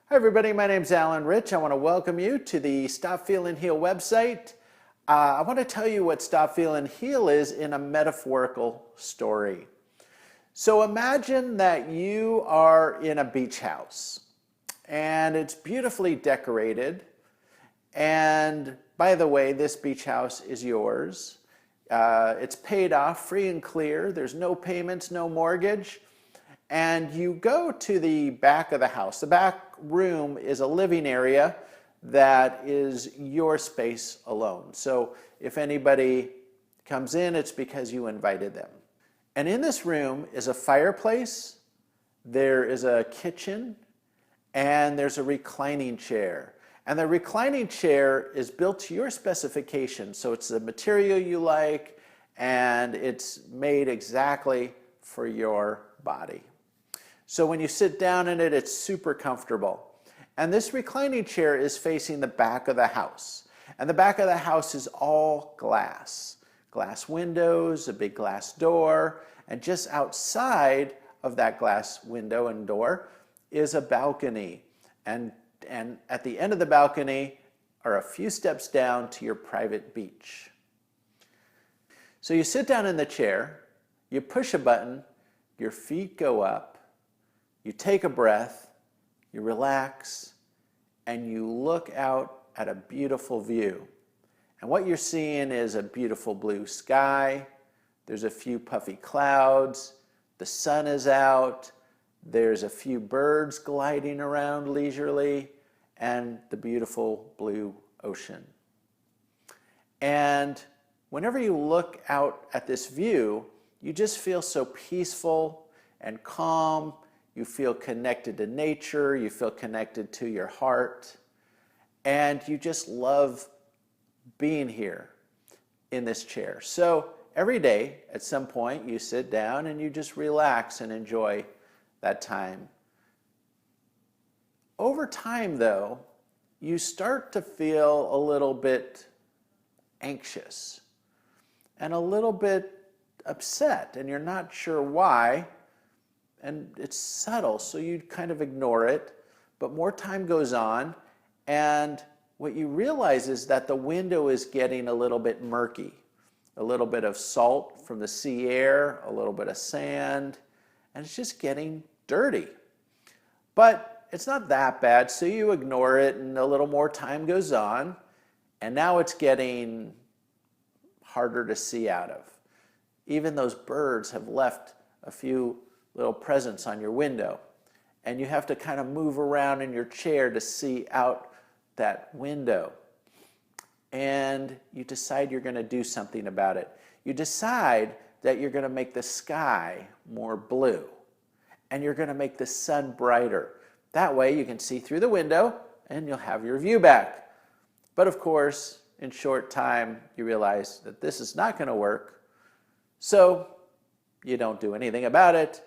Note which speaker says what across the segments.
Speaker 1: Hi everybody, my name's Alan Rich. I want to welcome you to the Stop, Feel, and Heal website. I want to tell you what Stop, Feel, and Heal is in a metaphorical story. So imagine that you are in a beach house and it's beautifully decorated. And by the way, this beach house is yours. It's paid off free and clear. There's no payments, no mortgage. And you go to the back of the house. The back room is a living area that is your space alone. So if anybody comes in, it's because you invited them. And in this room is a fireplace, there is a kitchen, and there's a reclining chair. And the reclining chair is built to your specifications. So it's the material you like, and it's made exactly for your body. So when you sit down in it, it's super comfortable. And this reclining chair is facing the back of the house. And the back of the house is all glass. Glass windows, a big glass door, and just outside of that glass window and door is a balcony. And at the end of the balcony are a few steps down to your private beach. So you sit down in the chair, you push a button, your feet go up, you take a breath, you relax, and you look out at a beautiful view. And what you're seeing is a beautiful blue sky. There's a few puffy clouds. The sun is out. There's a few birds gliding around leisurely, and the beautiful blue ocean. And whenever you look out at this view, you just feel so peaceful and calm. You feel connected to nature, you feel connected to your heart, and you just love being here in this chair. So every day, at some point, you sit down and you just relax and enjoy that time. Over time, though, you start to feel a little bit anxious and a little bit upset, and you're not sure why. And it's subtle, so you kind of ignore it. But more time goes on, and what you realize is that the window is getting a little bit murky. A little bit of salt from the sea air, a little bit of sand, and it's just getting dirty. But it's not that bad, so you ignore it, and a little more time goes on, and now it's getting harder to see out of. Even those birds have left a few little presents on your window, and you have to kind of move around in your chair to see out that window. And you decide you're going to do something about it. You decide that you're going to make the sky more blue, and you're going to make the sun brighter. That way you can see through the window and you'll have your view back. But of course, in short time, you realize that this is not going to work, so you don't do anything about it.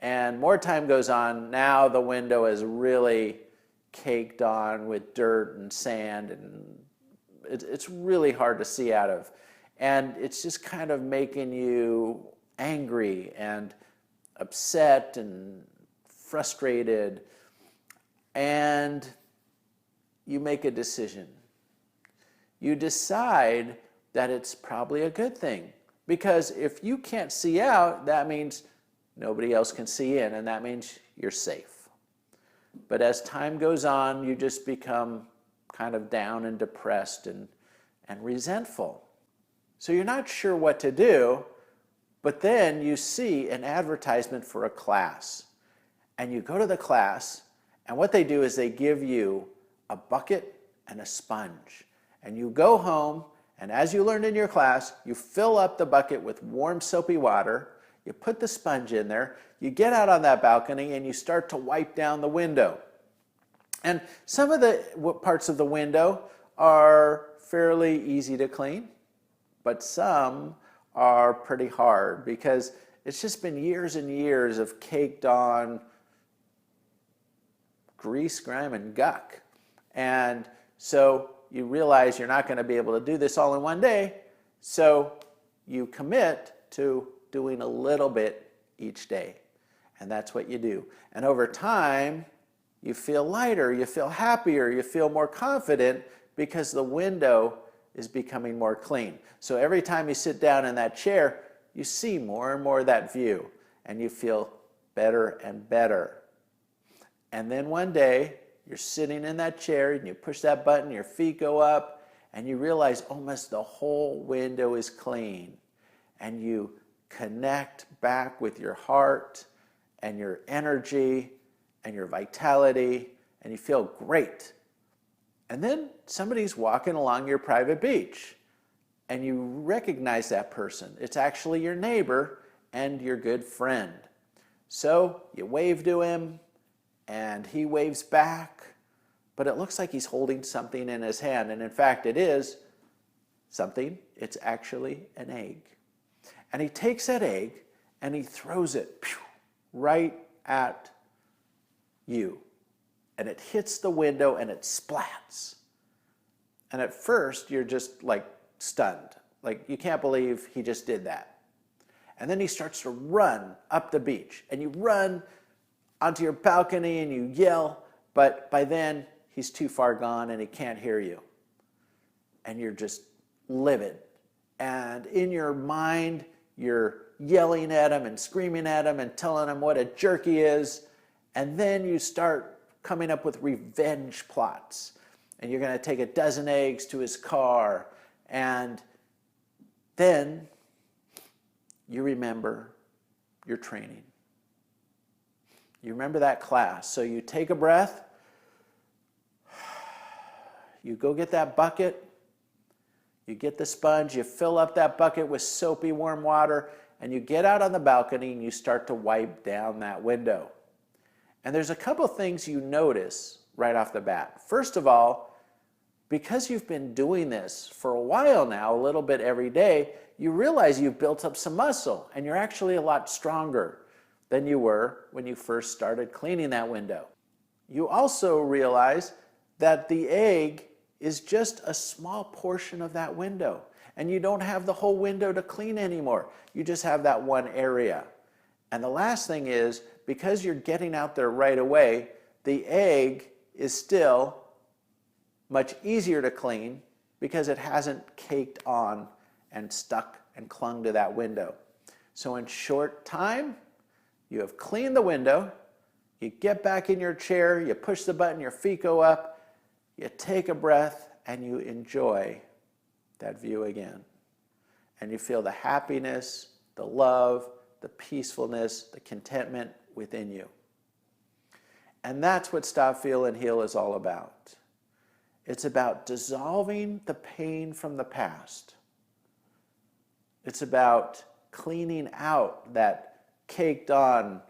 Speaker 1: And more time goes on. Now the window is really caked on with dirt and sand, and it's really hard to see out of. And it's just kind of making you angry and upset and frustrated. And you make a decision. You decide that it's probably a good thing. Because if you can't see out, that means nobody else can see in, and that means you're safe. But as time goes on, you just become kind of down and depressed and resentful. So you're not sure what to do, but then you see an advertisement for a class. And you go to the class, and what they do is they give you a bucket and a sponge. And you go home, and as you learned in your class, you fill up the bucket with warm soapy water. You put the sponge in there, you get out on that balcony, and you start to wipe down the window. And some of the parts of the window are fairly easy to clean, but some are pretty hard because it's just been years and years of caked on grease, grime, and guck. And so you realize you're not going to be able to do this all in one day, so you commit to doing a little bit each day. And that's what you do. And over time, you feel lighter, you feel happier, you feel more confident because the window is becoming more clean. So every time you sit down in that chair, you see more and more of that view, and you feel better and better. And then one day, you're sitting in that chair and you push that button, your feet go up, and you realize almost the whole window is clean. And you connect back with your heart and your energy and your vitality, and you feel great. And then somebody's walking along your private beach, and you recognize that person. It's actually your neighbor and your good friend. So you wave to him, and he waves back, but it looks like he's holding something in his hand. And in fact, it is something. It's actually an egg. And he takes that egg and he throws it right at you. And it hits the window and it splats. And at first, you're just like stunned. Like, you can't believe he just did that. And then he starts to run up the beach. And you run onto your balcony and you yell, but by then he's too far gone and he can't hear you. And you're just livid. And in your mind, you're yelling at him and screaming at him and telling him what a jerk he is. And then you start coming up with revenge plots. And you're going to take a dozen eggs to his car. And then you remember your training. You remember that class. So you take a breath. You go get that bucket. You get the sponge. You fill up that bucket with soapy warm water. And you get out on the balcony and you start to wipe down that window. And there's a couple things you notice right off the bat. First of all, because you've been doing this for a while now, a little bit every day, you realize you've built up some muscle and you're actually a lot stronger than you were when you first started cleaning that window. You also realize that the egg is just a small portion of that window, and you don't have the whole window to clean anymore. You just have that one area. And the last thing is, because you're getting out there right away, the egg is still much easier to clean because it hasn't caked on and stuck and clung to that window. So in short time, you have cleaned the window, you get back in your chair, you push the button, your feet go up, you take a breath, and you enjoy that view again. And you feel the happiness, the love, the peacefulness, the contentment within you. And that's what Stop, Feel, and Heal is all about. It's about dissolving the pain from the past. It's about cleaning out that caked on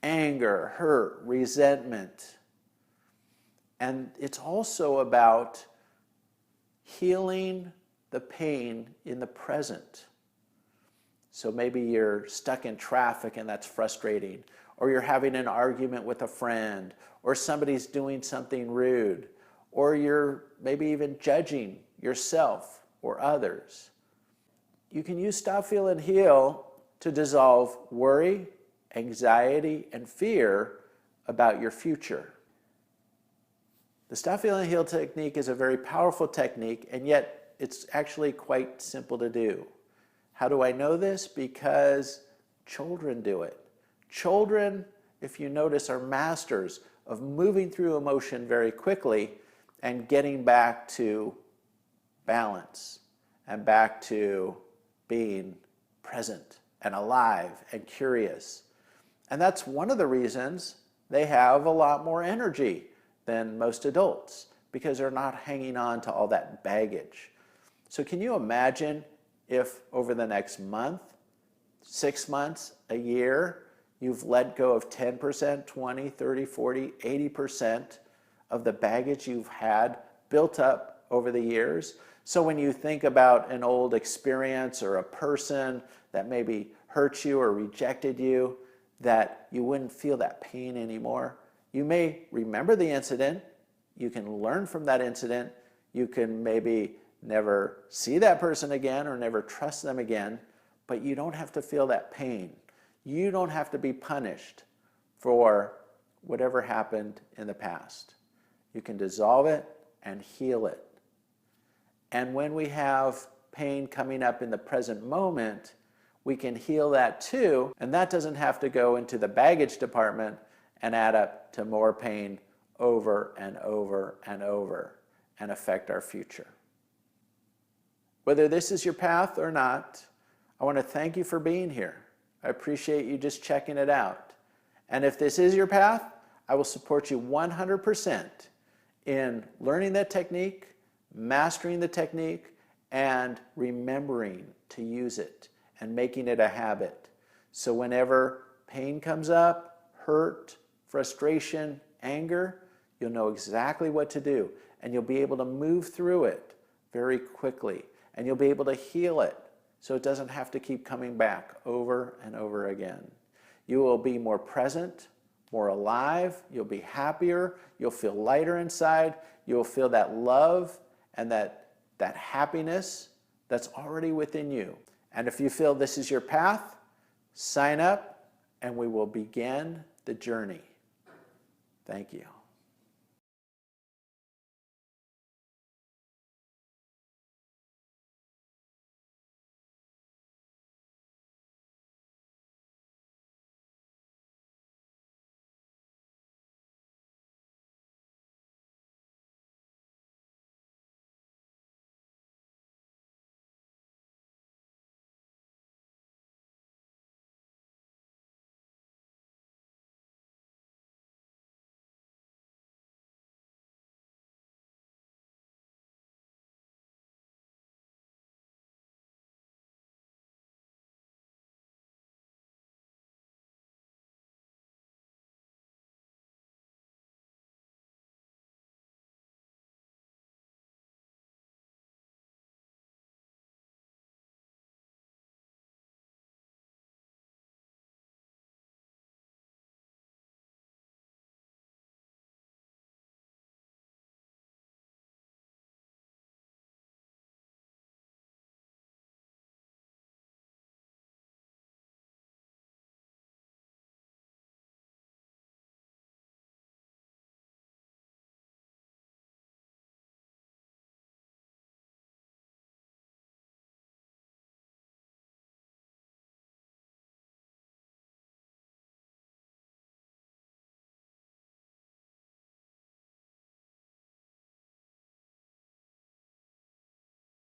Speaker 1: anger, hurt, resentment. And it's also about healing the pain in the present. So maybe you're stuck in traffic and that's frustrating, or you're having an argument with a friend, or somebody's doing something rude, or you're maybe even judging yourself or others. You can use Stop, Feel, and Heal to dissolve worry, anxiety, and fear about your future. The Stop, Feel, and Heal technique is a very powerful technique, and yet it's actually quite simple to do. How do I know this? Because children do it. Children, if you notice, are masters of moving through emotion very quickly and getting back to balance and back to being present and alive and curious. And that's one of the reasons they have a lot more energy than most adults, because they're not hanging on to all that baggage. So can you imagine if over the next month, 6 months, a year, you've let go of 10%, 20, 30, 40, 80% of the baggage you've had built up over the years? So when you think about an old experience or a person that maybe hurt you or rejected you, that you wouldn't feel that pain anymore. You may remember the incident, you can learn from that incident, you can maybe never see that person again or never trust them again, but you don't have to feel that pain. You don't have to be punished for whatever happened in the past. You can dissolve it and heal it. And when we have pain coming up in the present moment, we can heal that too, and that doesn't have to go into the baggage department and add up to more pain over and over and over and affect our future. Whether this is your path or not, I want to thank you for being here. I appreciate you just checking it out. And if this is your path, I will support you 100% in learning that technique, mastering the technique, and remembering to use it and making it a habit. So whenever pain comes up, hurt, frustration, anger, you'll know exactly what to do, and you'll be able to move through it very quickly, and you'll be able to heal it so it doesn't have to keep coming back over and over again. You will be more present, more alive, you'll be happier, you'll feel lighter inside, you'll feel that love and that happiness that's already within you. And if you feel this is your path, sign up and we will begin the journey. Thank you.